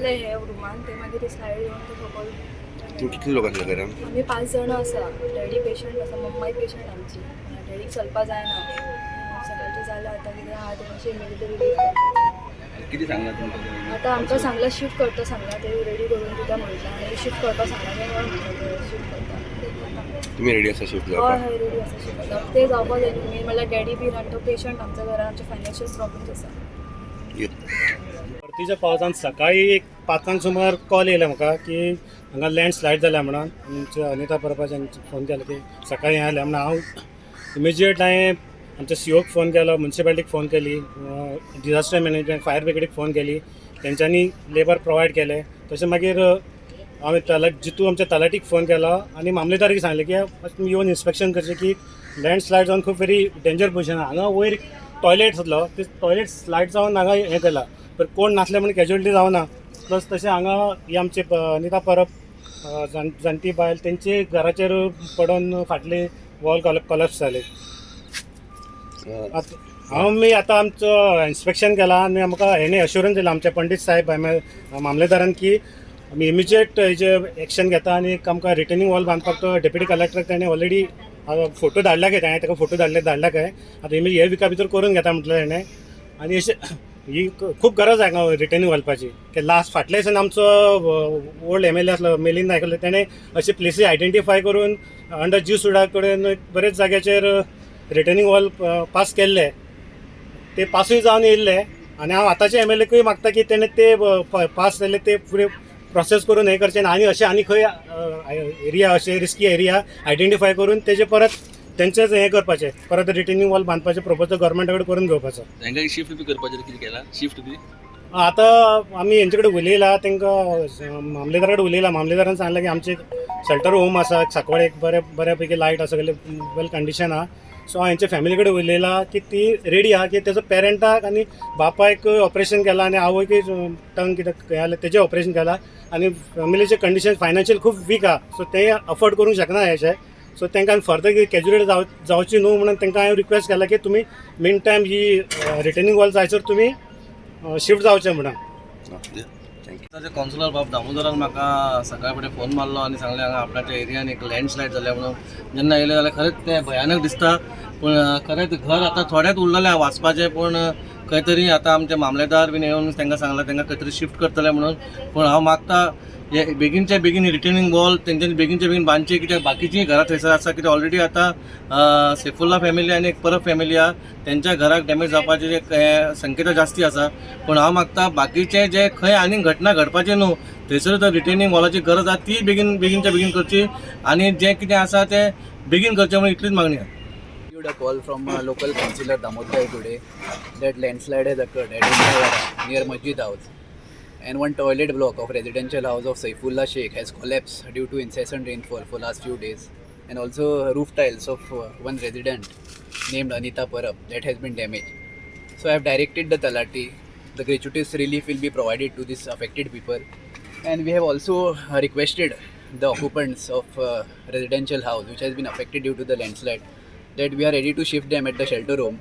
बसले हे रुमान ते मागीर ती स्लायड येवन तो सकयल. तुम्ही कितले लोक आसले घरान? आमी 5 जाण आसा. डॅडी पेशंट आसा, मम्माय पेशंट आमची. डॅडीक चलपा जायना. सकाळचें जालें आतां कितें आहा तें मातशें इमिडिएटली रिलीफ करपाचें. किती सांगला तुमकां? आतां आमकां सांगला शिफ्ट करता सांगला ते रेडी करून दिता म्हटलं आनी शिफ्ट करपा सांगला ते शिफ्ट करता. तुम्ही रेडी आसा शिफ्ट हय जावपाक? हय रेडी आसा शिफ्ट करता. ते जावपा जाय न्ही मेन म्हणल्यार डॅडी बी आनी तो पेशंट आमच्या घरान आमचे फायनान्शियल प्रॉब्लम्स आसा. परतीच्या पावसान सकाळी एक 5 सुमार कॉल येयला म्हाका की हांगा लँडस्लायड जाल्या म्हणून. आमचे अनिता परबाच्यान फोन केलो की सकाळी आयल्या म्हणून हांव इमिजिएट हांवें आमच्या सीओक फोन केलो, म्युन्सिपालिटीक फोन केली, डिजास्टर मॅनेजमेंट फायर ब्रिगेडीक फोन केली. तेंच्यांनी लेबर प्रोवायड केले. तशें मागीर हांवें जितू आमच्या तलाटीक फोन केलो आनी मामलेदाराक सांगलें की तुमी येवन इन्स्पेक्शन करचें की लँडस्लायड जावन खूब व्हेरी डेंजर पोजिशन. हांगा वयर टॉयलेट आसलो, ते टॉयलेट स्लायड जावन हांगा हें केलां, पण कोण नासले म्हणून कॅज्युअलिटी जावना. प्लस तशें हांगा ही आमचे अनिता परब जाणटी बायल तेंचे घराचेर पडून फाटले वॉल कॉलॅप्स जाले. मी आतां आमचो इन्स्पेक्शन केलां आनी आमकां हेणे अश्युरन्स दिला आमच्या पंडीत साहेब मामलेदारान की आमी इमिजिएट हेजे एक्शन घेता आनी आमकां रिटर्निंग वॉल बांदपाक तो डेप्युटी कलेक्टराक ताणें ऑलरेडी फोटो धाडला काय हांवें ताका फोटो धाडला काय आतां हे विका भितर करून घेता म्हटलें ताणें. आनी अशें ही खूब गरज आहे हांगा रिटर्निंग घालपाची. लास्ट फाटल्या दिसान आमचो ओल्ड MLA आसलो मिलिंद नायकले ताणें अशे प्लेसीस आयडेंटिफाय करून अंडर जी सुडा कडेन बरेच जाग्याचेर रिटर्निंग वॉल पास केल्ले. ते पासूय जावन येयल्ले आनी हांव आतांच्या MLAकूय मागता की तेणें ते पास जाल्ले ते फुडें प्रोसेस करून हें करचें आनी अशें आनी खंय एरिया अशे रिस्की एरिया आयडेंटिफाय करून तेजे परत तेंचेच हें करपाचें, परत रिटर्निंग वॉल बांदपाचें प्रोपोजल गव्हर्मेंटा कडेन करून घेवपाचो. तांकां शिफ्ट बी करपाचें कितें केलां? शिफ्ट बी आतां आमी हेंचे कडेन उलयला, तांकां मामलेदारा कडेन उलयला. मामलेदारान सांगलें की आमचे शेल्टर होम आसा सकवाळ एक बऱ्यापैकी लायट आसा, सगळे वेल कंडिशन आहा. सो हांव हेंच्या फॅमिली कडेन उलयलां की ती रेडी आहा की तेजो पेरंटाक आनी बापायक ऑपरेशन केलां आनी आवयकय टंग कितें जालें तेजें ऑपरेशन केलां आनी फॅमिलीचें कंडिशन फायनान्शियल खूब वीक आहा. सो ते अफोर्ड करूंक शकना हेशें. सो तांकां फर्दर कॅज्युअलिटी जावची न्हू म्हणून तांकां हांवें रिक्वेस्ट केला की तुमी मेन टायम ही रिटर्निंग वॉल जायसर तुमी शिफ्ट जावचें म्हणून. थँक्यू. कावन्सिलर बाब दामोदरान म्हाका सकाळी फुडें फोन मारलो आनी सांगलें हांगा आपणाच्या एरियान एक लँडस्लायड जाल्या म्हणून. जेन्ना येयलें जाल्यार खरेंच तें भयानक दिसता. पूण खरेंच घर आतां थोडेंच उरलेलें वाचपाचें, पूण खंय तरी आतां आमचे मामलेदार बीन येवन तांकां सांगलां तांकां खंय तरी शिफ्ट करतले म्हणून. पूण हांव मागता हे बेगीनच्या बेगीन रिटर्निंग वॉल तेंच्यांनी बेगीनच्या बेगीन बांदची, कित्याक बाकीचीं घरां थंयसर आसा. कित्याक ऑलरेडी आतां सैफुल्ला फॅमिली आनी एक परब फॅमिली आहा, तेंच्या घराक डॅमेज जावपाची संकेत जास्ती आसा. पूण हांव मागता बाकीचे जे खंय आनी घटना घडपाचे न्हू थंयसर तर रिटर्निंग वॉलाची गरज आहा ती बेगीनच्या बेगीन करची आनी जें कितें आसा तें बेगीन करचें म्हणून इतलीच मागणी आहा. A call from local councillor Damodar today that landslide has occurred at Rumdawada near Masjid house, and one toilet block of residential house of Saifullah Sheikh has collapsed due to incessant rainfall for last few days, and also roof tiles of one resident named Anita Parab that has been damaged. So I have directed the Talati. The gratuitous relief will be provided to these affected people, and we have also requested the occupants of residential house which has been affected due to the landslide that we are ready to shift them at the shelter home.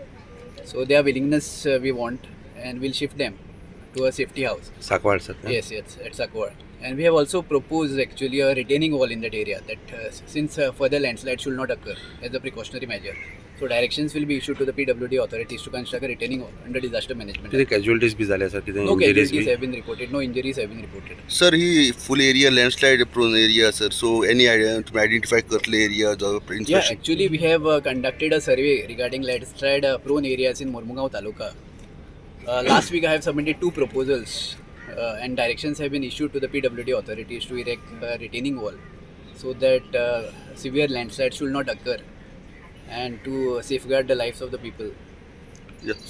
So their willingness we want, and we'll shift them to a safety house. Sakwad sir? Yes, at Sakwad. And we have also proposed actually a retaining wall in that area that since further landslide should not occur as a precautionary measure. So directions will be issued to the PWD authorities to construct a retaining wall under disaster management. किती casualties बी झाल्या sir? किती No injuries casualties बी? have been reported, no injuries have been reported. Sir ही full area landslide prone area sir. So any तुम्ही identify करतले area जो Yeah, actually we have conducted a survey regarding landslide prone areas in Mormugao Taluka. Last week I have submitted 2 proposals and directions have been issued to the PWD authorities to erect a retaining wall so that severe landslides should not occur and to safeguard the lives of the people.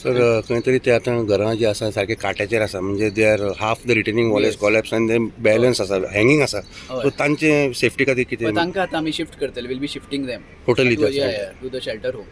Sir खंय तरी ते आतां घरां जी आसा सारखे काट्याचेर आसा, म्हणजे they are half the returning wall is collapse आनी दे बॅलन्स आसा, हँगींग आसा. सो तांचे सेफ्टी खातीर कितें तांकां आतां आमी शिफ्ट करतले. Will be shifting them totally to the shelter home.